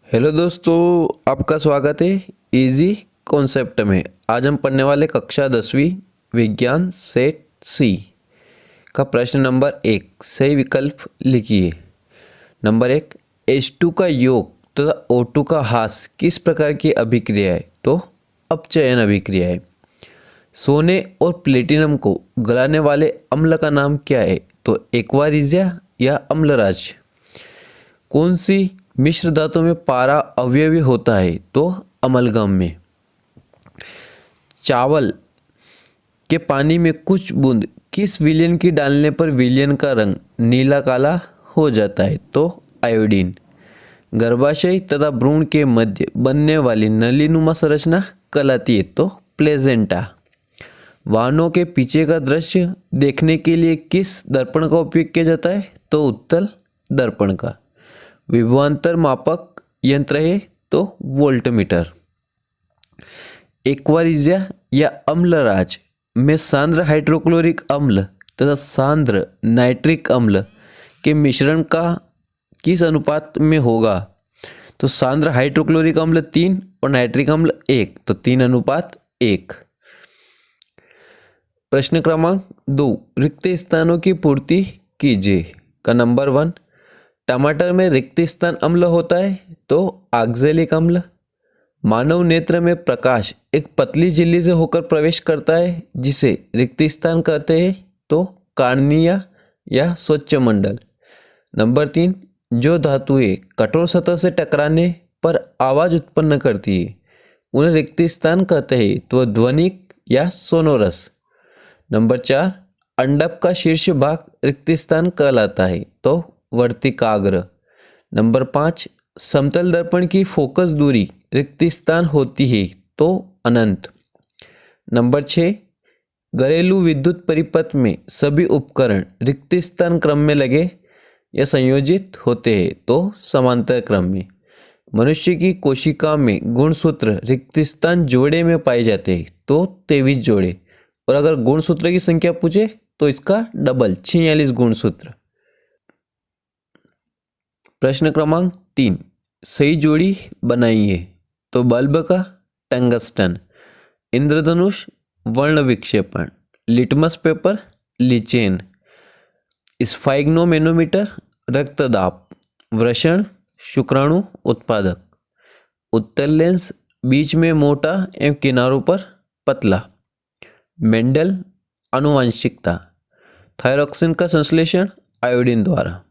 Hello दोस्तों, आपका स्वागत है इजी कॉन्सेप्ट में। आज हम पढ़ने वाले कक्षा 10वीं विज्ञान सेट सी का प्रश्न नंबर 1। सही विकल्प लिखिए। नंबर 1, H2 का योग तथा O2 का ह्रास किस प्रकार की अभिक्रिया है? तो अपचयन अभिक्रिया है। सोने और प्लेटिनम को गलाने वाले अम्ल का नाम क्या है? तो एक्वारिजिया या अम्लराज। कौन सी मिश्र धातु में पारा अवयवी होता है? तो अमलगम में। चावल के पानी में कुछ बूंद किस विलयन की डालने पर विलयन का रंग नीला काला हो जाता है? तो आयोडीन। गर्भाशय तथा भ्रूण के मध्य बनने वाली नलीनुमा संरचना कहलाती है? तो प्लेजेंटा। वाहनों के पीछे का दृश्य देखने के लिए किस दर्पण का उपयोग किया जाता है? तो उत्तल दर्पण का। विभवांतर मापक यंत्र है? तो वोल्टमीटर। एक्वारिजिया या अम्लराज में सांद्र हाइड्रोक्लोरिक अम्ल तथा सांद्र नाइट्रिक अम्ल के मिश्रण का किस अनुपात में होगा? तो सांद्र हाइड्रोक्लोरिक अम्ल 3 और नाइट्रिक अम्ल 1, तो 3:1। प्रश्न क्रमांक 2, रिक्त स्थानों की पूर्ति कीजिए का नंबर 1। टमाटर में रिक्त स्थान अम्ल होता है? तो ऑक्जेलिक अम्ल। मानव नेत्र में प्रकाश एक पतली झिल्ली से होकर प्रवेश करता है जिसे रिक्त स्थान कहते हैं? तो कार्निया या स्वच्छ मंडल। नंबर 3, जो धातुएं कठोर सतह से टकराने पर आवाज उत्पन्न करती है उन्हें रिक्त स्थान कहते हैं? तो ध्वनिक या सोनोरस। नंबर 4, अंडक का शीर्ष भाग रिक्त स्थान कहलाता है? तो वर्तिकाग्र। नंबर 5, समतल दर्पण की फोकस दूरी रिक्त स्थान होती है? तो अनंत। नंबर 6, घरेलू विद्युत परिपथ में सभी उपकरण रिक्त स्थान क्रम में लगे या संयोजित होते हैं? तो समांतर क्रम में। मनुष्य की कोशिका में गुणसूत्र रिक्त स्थान जोड़े में पाए जाते हैं? तो 23 जोड़े। और अगर गुणसूत्र की संख्या पूछे तो इसका डबल 46 गुणसूत्र। प्रश्न क्रमांक 3, सही जोड़ी बनाइए। तो बल्ब का टंगस्टन, इंद्रधनुष वर्ण विक्षेपण, लिटमस पेपर लिचेन, स्फाइग्नोमेनोमीटर रक्तदाब, वृषण शुक्राणु उत्पादक, उत्तल लेंस बीच में मोटा एवं किनारों पर पतला, मेंडल आनुवंशिकता, थायरॉक्सिन का संश्लेषण आयोडीन द्वारा।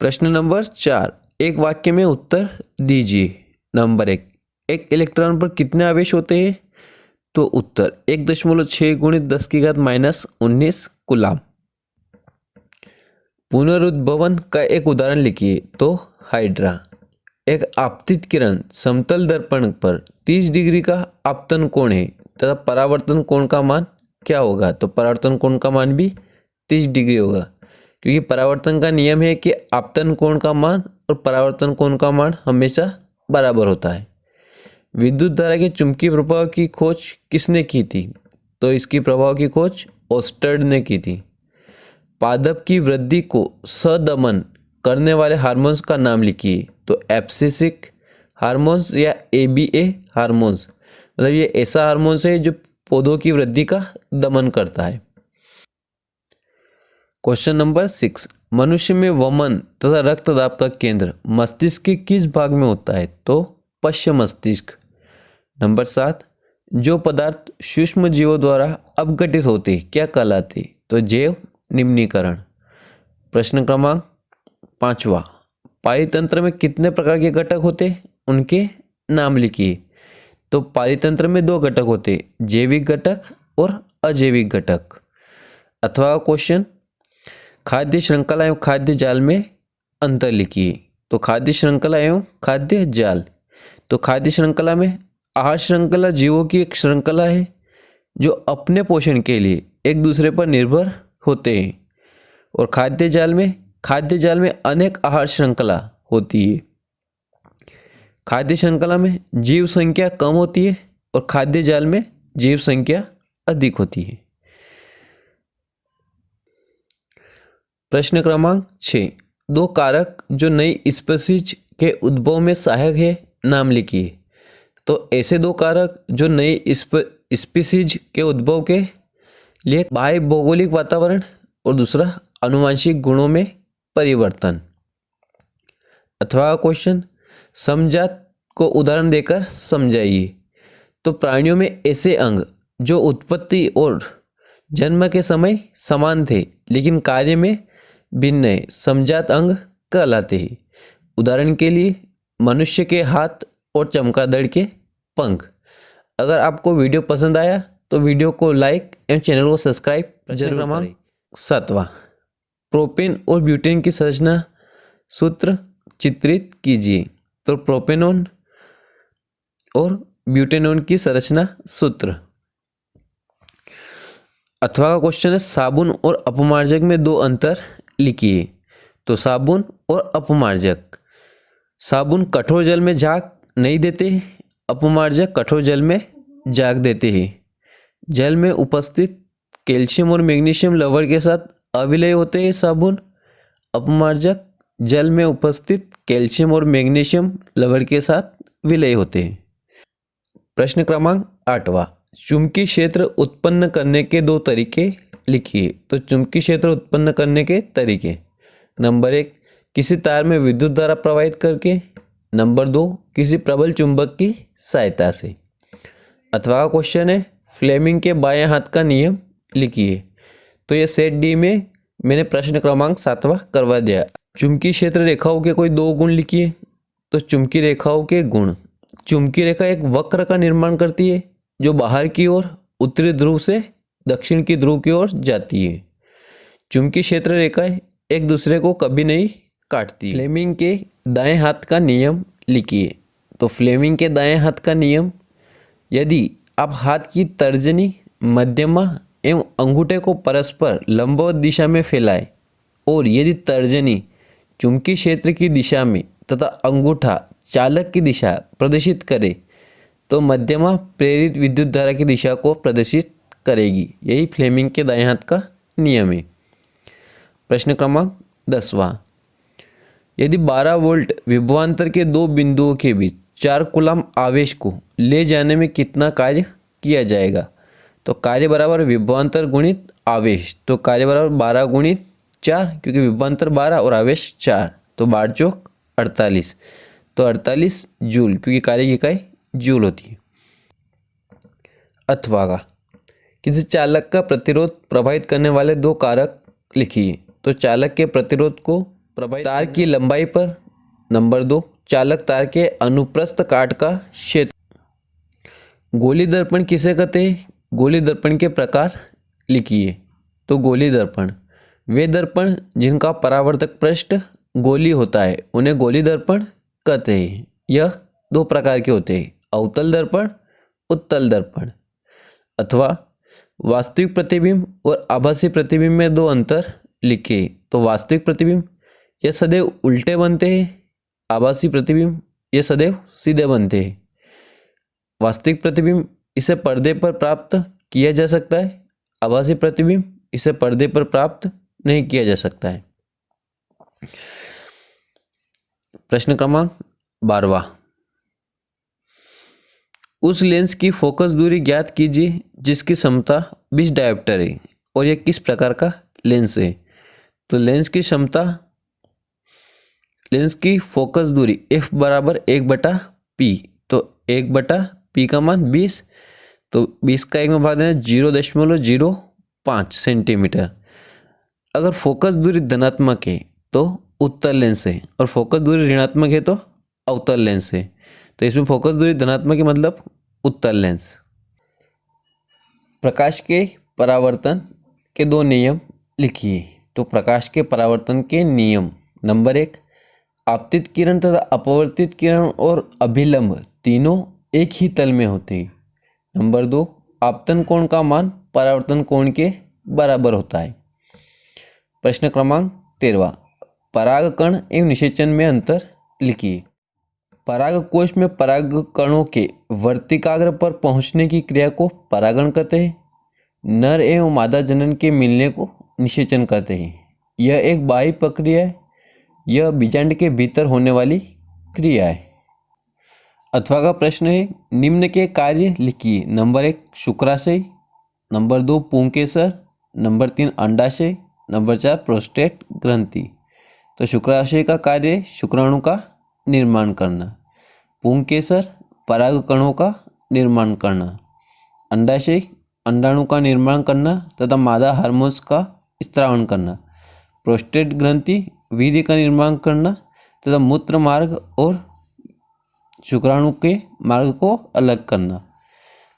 प्रश्न नंबर 4, एक वाक्य में उत्तर दीजिए। नंबर 1, एक इलेक्ट्रॉन पर कितने आवेश होते हैं? तो उत्तर 1.6 × 10⁻⁻19 कूलाम। पुनरुद्भवन का एक उदाहरण लिखिए। तो हाइड्रा। एक आपतित किरण समतल दर्पण पर 30 डिग्री का आपतन कोण है तथा परावर्तन कोण का मान क्या होगा? तो परावर्तन कोण का मान भी 30 डिग्री होगा, क्योंकि परावर्तन का नियम है कि आपतन कोण का मान और परावर्तन कोण का मान हमेशा बराबर होता है। विद्युत धारा के चुंबकीय प्रभाव की खोज किसने की थी? तो इसकी प्रभाव की खोज ओस्टर्ड ने की थी। पादप की वृद्धि को सदमन करने वाले हार्मोन्स का नाम लिखिए। तो एब्सिसिक हार्मोन्स या ABA हार्मोन्स, मतलब ये ऐसा हार्मोन्स है जो पौधों की वृद्धि का दमन करता है। क्वेश्चन नंबर 6, मनुष्य में वमन तथा रक्तदाब का केंद्र मस्तिष्क के किस भाग में होता है? तो पश्च मस्तिष्क। नंबर 7, जो पदार्थ सूक्ष्म जीवों द्वारा अपघटित होते क्या कहलाते? तो जैव निम्नीकरण। प्रश्न क्रमांक 5वां, पारितंत्र में कितने प्रकार के घटक होते उनके नाम लिखिए। तो पारितंत्र में 2 घटक होते, जैविक घटक और अजैविक घटक। अथवा क्वेश्चन, खाद्य श्रृंखला एवं खाद्य जाल में अंतर लिखिए। तो खाद्य श्रृंखला एवं खाद्य जाल। तो खाद्य श्रृंखला में आहार श्रृंखला जीवों की एक श्रृंखला है जो अपने पोषण के लिए एक दूसरे पर निर्भर होते हैं। और खाद्य जाल में अनेक आहार श्रृंखला होती है। खाद्य श्रृंखला में जीव संख्या कम होती है और खाद्य जाल में जीव संख्या अधिक होती है। प्रश्न क्रमांक 6, 2 कारक जो नई स्पीशीज के उद्भव में सहायक है, नाम लिखिए। तो ऐसे दो कारक जो नई स्पीसीज के उद्भव के लिए बाह्य भौगोलिक वातावरण और दूसरा आनुवंशिक गुणों में परिवर्तन। अथवा क्वेश्चन, समजात को उदाहरण देकर समझाइए। तो प्राणियों में ऐसे अंग जो उत्पत्ति और जन्म के समय समान थे लेकिन कार्य में भिन्न है, समजात अंग कहलाते हैं। उदाहरण के लिए मनुष्य के हाथ और चमगादड़ के पंख। अगर आपको वीडियो पसंद आया तो वीडियो को लाइक एवं चैनल को सब्सक्राइब जरूर करें। 7वां, प्रोपेन और ब्यूटेन की संरचना सूत्र चित्रित कीजिए। तो प्रोपेनॉन और ब्यूटेनॉन की संरचना सूत्र। अथवा का क्वेश्चन है, साबुन और अपमार्जक में दो अंतर लिखिए। तो साबुन और अपमार्जक, साबुन कठोर जल में झाग नहीं देते, अपमार्जक कठोर जल में झाग देते हैं। जल में उपस्थित कैल्शियम और मैग्नीशियम लवण के साथ अविलय होते हैं साबुन, अपमार्जक जल में उपस्थित कैल्शियम और मैग्नीशियम लवण के साथ विलय होते हैं। प्रश्न क्रमांक 8वां, चुंबकीय क्षेत्र उत्पन्न करने के दो तरीके लिखिए। तो चुंबकीय क्षेत्र उत्पन्न करने के तरीके, नंबर 1, किसी तार में विद्युत धारा प्रवाहित करके, नंबर 2, किसी प्रबल चुंबक की सहायता से। अथवा क्वेश्चन है, फ्लेमिंग के बाएं हाथ का नियम लिखिए। तो ये सेट डी में मैंने प्रश्न क्रमांक 7वां करवा दिया। चुंबकीय क्षेत्र रेखाओं के कोई दो गुण लिखिए। तो चुंबकीय रेखाओं के गुण, चुंबकीय रेखा एक वक्र का निर्माण करती है जो बाहर की ओर उत्तरी ध्रुव से दक्षिण की ध्रुव की ओर जाती है। चुंबकीय क्षेत्र रेखाएं एक दूसरे को कभी नहीं काटती। फ्लेमिंग के दाएं हाथ का नियम लिखिए। तो फ्लेमिंग के दाएं हाथ का नियम, यदि आप हाथ की तर्जनी, मध्यमा एवं अंगूठे को परस्पर लंबवत दिशा में फैलाएं और यदि तर्जनी चुंबकीय क्षेत्र की दिशा में तथा अंगूठा चालक की दिशा प्रदर्शित करे तो मध्यमा प्रेरित विद्युत धारा की दिशा को प्रदर्शित करेगी। यही फ्लेमिंग के दाएं हाथ का नियम है। प्रश्न क्रमांक 10वां, यदि 12 वोल्ट विभवांतर के दो बिंदुओं के बीच 4 कूलम आवेश को ले जाने में कितना कार्य किया जाएगा। तो कार्य बराबर विभवांतर गुणित आवेश। तो कार्य बराबर 12 गुणित 4, क्योंकि विभवांतर 12 और आवेश 4, तो 12 चौक 48, तो 48 जूल, क्योंकि कार्य की इकाई जूल होती है। अथवा का, किसी चालक का प्रतिरोध प्रभावित करने वाले दो कारक लिखिए। तो चालक के प्रतिरोध को प्रभावित तार की लंबाई पर, नंबर 2, चालक तार के अनुप्रस्थ काट का क्षेत्र। गोली दर्पण किसे कहते हैं? गोली दर्पण के प्रकार लिखिए। तो गोली दर्पण, वे दर्पण जिनका परावर्तक पृष्ठ गोली होता है उन्हें गोली दर्पण कहते हैं। यह दो प्रकार के होते हैं, अवतल दर्पण, उत्तल दर्पण। अथवा वास्तविक प्रतिबिंब और आभासी प्रतिबिंब में दो अंतर लिखिए। तो वास्तविक प्रतिबिंब यह सदैव उल्टे बनते हैं, आभासी प्रतिबिंब ये सदैव सीधे बनते हैं। वास्तविक प्रतिबिंब इसे पर्दे पर प्राप्त किया जा सकता है, आभासी प्रतिबिंब इसे पर्दे पर प्राप्त नहीं किया जा सकता है। प्रश्न क्रमांक 12वां, उस लेंस की फोकस दूरी ज्ञात कीजिए जिसकी क्षमता 20 डायोप्टर है और यह किस प्रकार का लेंस है। तो लेंस की क्षमता, लेंस की फोकस दूरी f बराबर 1/p। तो 1/p का मान 20, तो 20 का 1 में भाग देना 0.05 सेंटीमीटर। अगर फोकस दूरी धनात्मक है तो उत्तल लेंस है और फोकस दूरी ऋणात्मक है तो अवतल लेंस है। तो इसमें फोकस दूरी धनात्मक है मतलब उत्तल लेंस। प्रकाश के परावर्तन के दो नियम लिखिए। तो प्रकाश के परावर्तन के नियम, नंबर 1, आपतित किरण तथा अपवर्तित किरण और अभिलंब तीनों एक ही तल में होते हैं। नंबर 2, आपतन कोण का मान परावर्तन कोण के बराबर होता है। प्रश्न क्रमांक 13वां, परागकण एवं निषेचन में अंतर लिखिए। परागकोश में परागकणों के वर्तिकाग्र पर पहुंचने की क्रिया को परागण कहते हैं। नर एवं मादा जनन के मिलने को निषेचन कहते हैं। यह एक बाह्य प्रक्रिया है। यह बीजांड के भीतर होने वाली क्रियाएं। अथवा का प्रश्न है, निम्न के कार्य लिखिए। नंबर 1 शुक्राशय, नंबर 2 पुंकेसर, नंबर 3 अंडाशय, नंबर 4 प्रोस्टेट ग्रंथि। तो शुक्राशय का कार्य शुक्राणु का निर्माण करना, पुंकेसर परागकणों का निर्माण करना, अंडाशय अंडाणु का निर्माण करना तथा मादा हार्मोन्स का स्त्रावण करना, प्रोस्टेट ग्रंथि वीर्य का निर्माण करना तथा मूत्र मार्ग और शुक्राणु के मार्ग को अलग करना।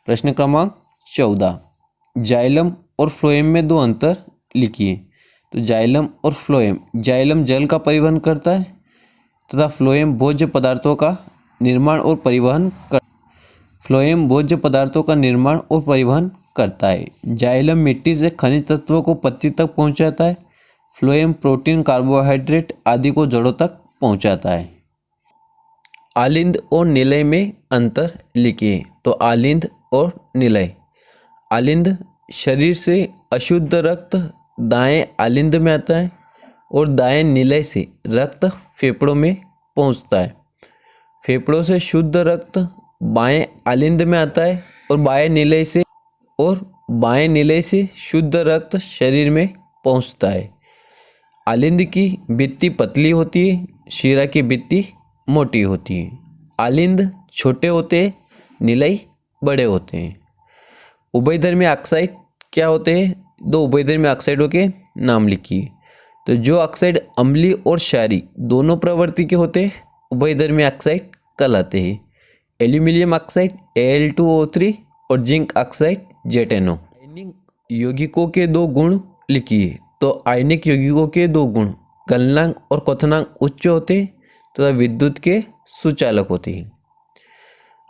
प्रश्न क्रमांक 14, जाइलम और फ्लोएम में दो अंतर लिखिए। तो जाइलम और फ्लोएम, जाइलम जल का परिवहन करता है तथा फ्लोएम भोज्य पदार्थों का निर्माण और परिवहन करता है। जाइलम मिट्टी से खनिज तत्वों को पत्ती तक पहुंचाता है, फ्लोएम प्रोटीन कार्बोहाइड्रेट आदि को जड़ों तक पहुंचाता है। आलिंद और निलय में अंतर लिखिए। तो आलिंद और निलय, आलिंद शरीर से अशुद्ध रक्त दाएं आलिंद में आता है और दाएं निलय से रक्त फेफड़ों में पहुंचता है। फेफड़ों से शुद्ध रक्त बाएं आलिंद में आता है और बाएं निलय से शुद्ध रक्त शरीर में पहुंचता है। आलिंद की भित्ति पतली होती है, शिरा की भित्ति मोटी होती है। आलिंद छोटे होते हैं, निलय बड़े होते हैं। उभयधर्मी ऑक्साइड क्या होते हैं? दो उभयधर्मी ऑक्साइडों के नाम लिखिए। तो जो ऑक्साइड अम्लीय और क्षारीय दोनों प्रवृत्ति के होते हैं उभयधर्मी ऑक्साइड कहलाते हैं। एल्यूमिनियम ऑक्साइड Al2O3 और जिंक ऑक्साइड ZnO। आयनिक यौगिकों के दो गुण लिखिए। तो आयनिक यौगिकों के दो गुण गलनांक और क्वथनांक उच्च होते हैं तथा विद्युत के सुचालक होते हैं।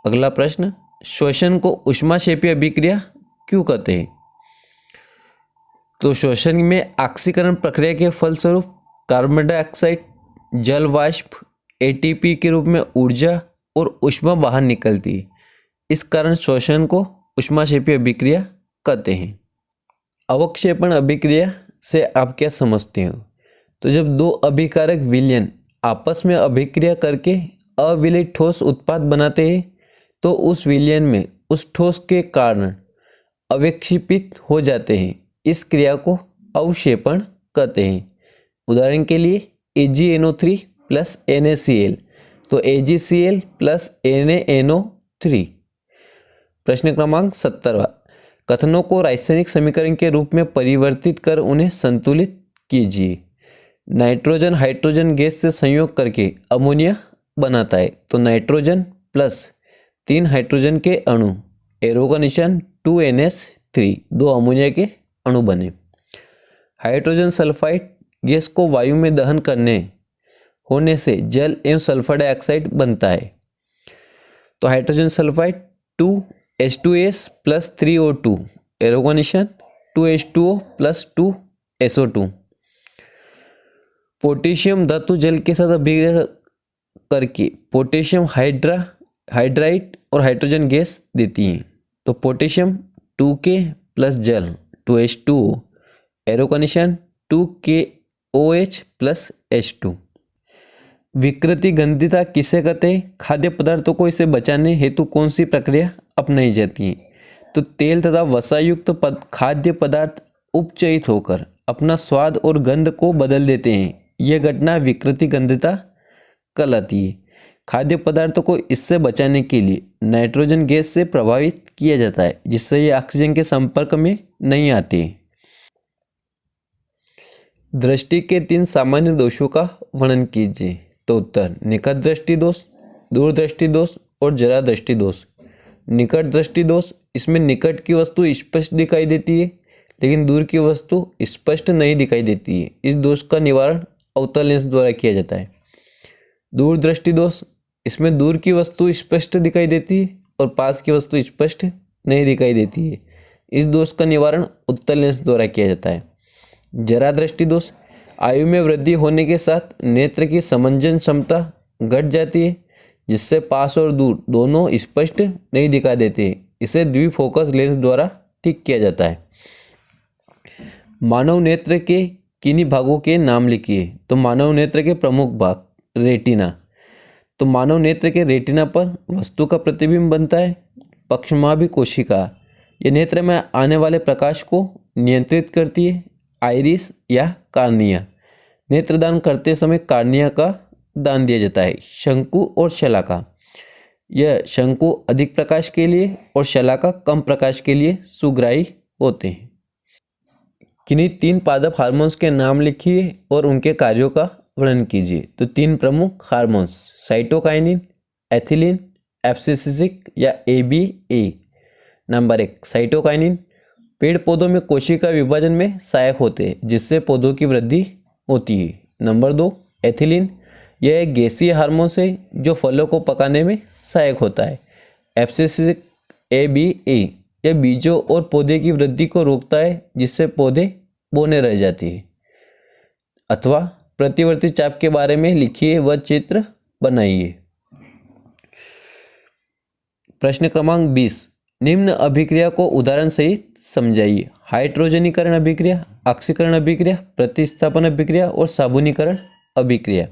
अगला प्रश्न, श्वसन को ऊष्माक्षेपीय अभिक्रिया क्यों कहते हैं? तो श्वसन में ऑक्सीकरण प्रक्रिया के फलस्वरूप कार्बन डाइऑक्साइड, जल वाष्प, ATP के रूप में ऊर्जा और ऊष्मा बाहर निकलती है। इस कारण श्वसन को ऊष्माक्षेपीय अभिक्रिया कहते हैं। अवक्षेपण अभिक्रिया से आप क्या समझते हो? तो जब दो अभिकारक विलयन आपस में अभिक्रिया करके अविलित ठोस उत्पाद बनाते हैं तो उस विलयन में उस ठोस के कारण अवक्षेपित हो जाते हैं। इस क्रिया को अवक्षेपण कहते हैं। उदाहरण के लिए AgNO3 प्लस NaCl, तो AgCl प्लस NaNO3। प्रश्न क्रमांक 17, कथनों को रासायनिक समीकरण के रूप में परिवर्तित कर उन्हें संतुलित कीजिए। नाइट्रोजन हाइड्रोजन गैस से संयोग करके अमोनिया बनाता है। तो नाइट्रोजन प्लस 3 हाइड्रोजन के अणु, एरो का निशान 2NH3, 2 अमोनिया के अणु बने। हाइड्रोजन सल्फाइड गैस को वायु में दहन करने होने से जल एवं सल्फर डाइऑक्साइड बनता है। तो hydrogen sulphide 2H2S plus 3O2, arrow का निशान 2H2O प्लस 2SO2। पोटेशियम धातु जल के साथ अभिक्रिया करके पोटेशियम हाइड्राइड और हाइड्रोजन गैस देती हैं। तो पोटेशियम 2K प्लस जल 2H2O, एरो का निशान 2KOH प्लस H2। विकृति गंधिता किसे कहते हैं? खाद्य पदार्थों को इसे बचाने हेतु कौन सी प्रक्रिया अपनाई जाती है? तो तेल तथा वसायुक्त खाद्य पदार्थ उपचयित होकर अपना स्वाद और गंध को बदल देते हैं। यह घटना विकृति गंधिता कहलाती है। खाद्य पदार्थों को इससे बचाने के लिए नाइट्रोजन गैस से प्रभावित किया जाता है जिससे ये ऑक्सीजन के संपर्क में नहीं आते। दृष्टि के 3 सामान्य दोषों का वर्णन कीजिए। तो उत्तर, निकट दृष्टि दोष, दूर दृष्टि दोष और जरा दृष्टि दोष। निकट दृष्टि दोष, इसमें निकट की वस्तु स्पष्ट दिखाई देती है लेकिन दूर की वस्तु स्पष्ट नहीं दिखाई देती है। इस दोष का निवारण अवतल लेंस द्वारा किया जाता है। दूर दृष्टि दोष, इसमें दूर की वस्तु स्पष्ट दिखाई देती है और पास की वस्तु स्पष्ट नहीं दिखाई देती है। इस दोष का निवारण उत्तल लेंस द्वारा किया जाता है। जरा दृष्टि दोष, आयु में वृद्धि होने के साथ नेत्र की समंजन क्षमता घट जाती है जिससे पास और दूर दोनों स्पष्ट नहीं दिखाई देते। इसे द्विफोकस लेंस द्वारा ठीक किया जाता है। मानव नेत्र के किन्हीं भागों के नाम लिखिए। तो मानव नेत्र के प्रमुख भाग, रेटिना। तो मानव नेत्र के रेटिना पर वस्तु का प्रतिबिंब बनता है। पक्षमाभि कोशिका ये नेत्र में आने वाले प्रकाश को नियंत्रित करती है। आइरिस या कार्निया नेत्रदान करते समय कार्निया का दान दिया जाता है। शंकु और शलाका यह शंकु अधिक प्रकाश के लिए और शलाका कम प्रकाश के लिए सुग्राही होते हैं। किन्हीं 3 पादप हार्मोन्स के नाम लिखिए और उनके कार्यों का वर्णन कीजिए। तो 3 प्रमुख हार्मोन्स साइटोकाइनिन, एथिलीन, एब्सिसिक या ABA। नंबर 1 साइटोकाइनिन पेड़ पौधों में कोशिका विभाजन में सहायक होते हैं जिससे पौधों की वृद्धि होती है। नंबर 2 एथिलीन यह एक गैसीय हार्मोन है जो फलों को पकाने में सहायक होता है। एब्सिसिक ABA यह बीजों और पौधे की वृद्धि को रोकता है जिससे पौधे बौने रह जाती है। अथवा प्रतिवर्ती चाप के बारे में लिखिए व चित्र बनाइए। प्रश्न क्रमांक 20 निम्न अभिक्रिया को उदाहरण सहित समझाइए। हाइड्रोजनीकरण अभिक्रिया, ऑक्सीकरण अभिक्रिया, प्रतिस्थापन अभिक्रिया और साबुनीकरण अभिक्रिया।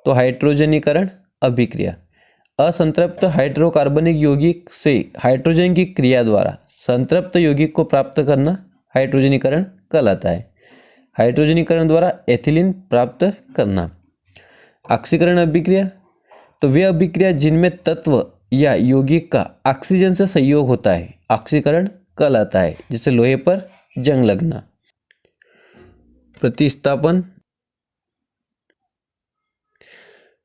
तो हाइड्रोजनीकरण अभिक्रिया असंतृप्त हाइड्रोकार्बनिक यौगिक से हाइड्रोजन की क्रिया द्वारा संतृप्त यौगिक को प्राप्त करना हाइड्रोजनीकरण कहलाता है। हाइड्रोजनीकरण द्वारा एथिलीन प्राप्त करना। ऑक्सीकरण अभिक्रिया तो वे अभिक्रिया जिनमें तत्व या यौगिक का ऑक्सीजन से संयोग होता है ऑक्सीकरण कहलाता है, जैसे लोहे पर जंग लगना।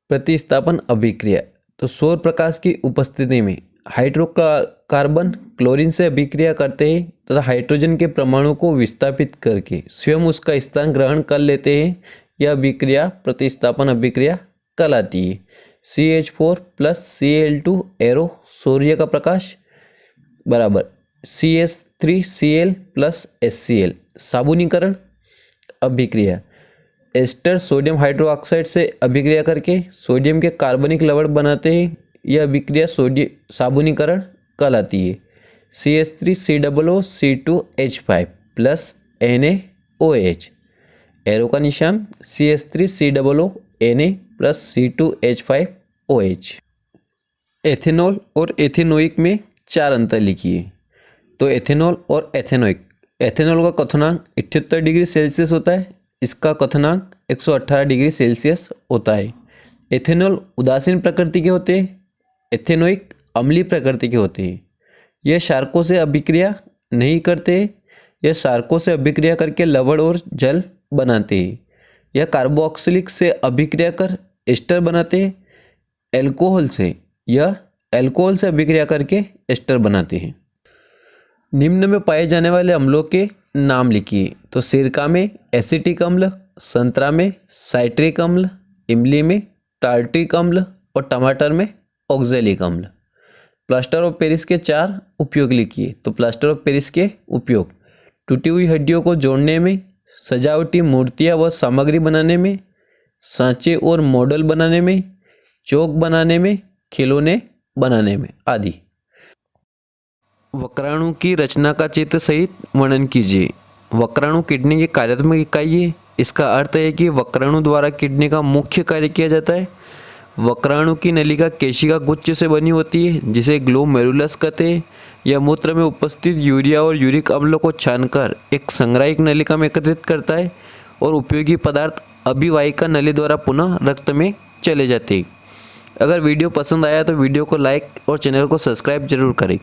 प्रतिस्थापन अभिक्रिया तो सौर प्रकाश की उपस्थिति में हाइड्रोकार्बन क्लोरीन से अभिक्रिया करते हैं तथा हाइड्रोजन के परमाणु को विस्थापित करके स्वयं उसका स्थान ग्रहण कर लेते हैं। यह अभिक्रिया प्रतिस्थापन अभिक्रिया कहलाती है। CH4 + Cl2 एरो सूर्य का प्रकाश बराबर CH3Cl + HCl। साबुनीकरण अभिक्रिया एस्टर सोडियम हाइड्रोक्साइड से अभिक्रिया करके सोडियम के कार्बनिक लवण बनाते हैं। यह अभिक्रिया साबुनीकरण कहलाती है। CH3COO(C2H5) + NaOH एरो का निशान CH3COO Na + C2H5OH। एथेनॉल और एथेनोइक में 4 अंतर लिखिए। तो एथेनॉल और एथेनोइक एथेनॉल का क्वथनांक 78 डिग्री सेल्सियस होता है, इसका क्वथनांक 118 डिग्री सेल्सियस होता है। एथेनॉल उदासीन प्रकृति के होते हैं, एथेनोइक अम्लीय प्रकृति के होते हैं। यह क्षारकों से अभिक्रिया नहीं करते, यह क्षारकों से अभिक्रिया करके लवण और जल बनाते हैं। यह कार्बोक्सिलिक से अभिक्रिया कर एस्टर बनाते हैं। एल्कोहल से अभिक्रिया करके एस्टर बनाते हैं। निम्न में पाए जाने वाले अम्लों के नाम लिखिए। तो सिरका में एसिटिक अम्ल, संतरा में साइट्रिक अम्ल, इमली में टार्ट्रिक अम्ल और टमाटर में ऑक्जेलिक अम्ल। प्लास्टर ऑफ पेरिस के 4 उपयोग लिखिए। तो प्लास्टर ऑफ पेरिस के उपयोग टूटी हुई हड्डियों को जोड़ने में, सजावटी मूर्तियाँ व सामग्री बनाने में, सांचे और मॉडल बनाने में, चौक बनाने में, खिलौने बनाने में आदि। वक्राणु की रचना का चित्र सहित वर्णन कीजिए। वक्राणु किडनी की कार्यात्मक इकाई है। इसका अर्थ है कि वक्राणु द्वारा किडनी का मुख्य कार्य किया जाता है। वक्राणु की नलिका केशिका गुच्छ से बनी होती है जिसे ग्लोमेरुलस कहते हैं। यह मूत्र में उपस्थित यूरिया और यूरिक अम्लों को छानकर एक संग्राहिक नलिका में एकत्रित करता है और उपयोगी पदार्थ अभिवाहिका नली द्वारा पुनः रक्त में चले जाते हैं। अगर वीडियो पसंद आया तो वीडियो को लाइक और चैनल को सब्सक्राइब जरूर करें।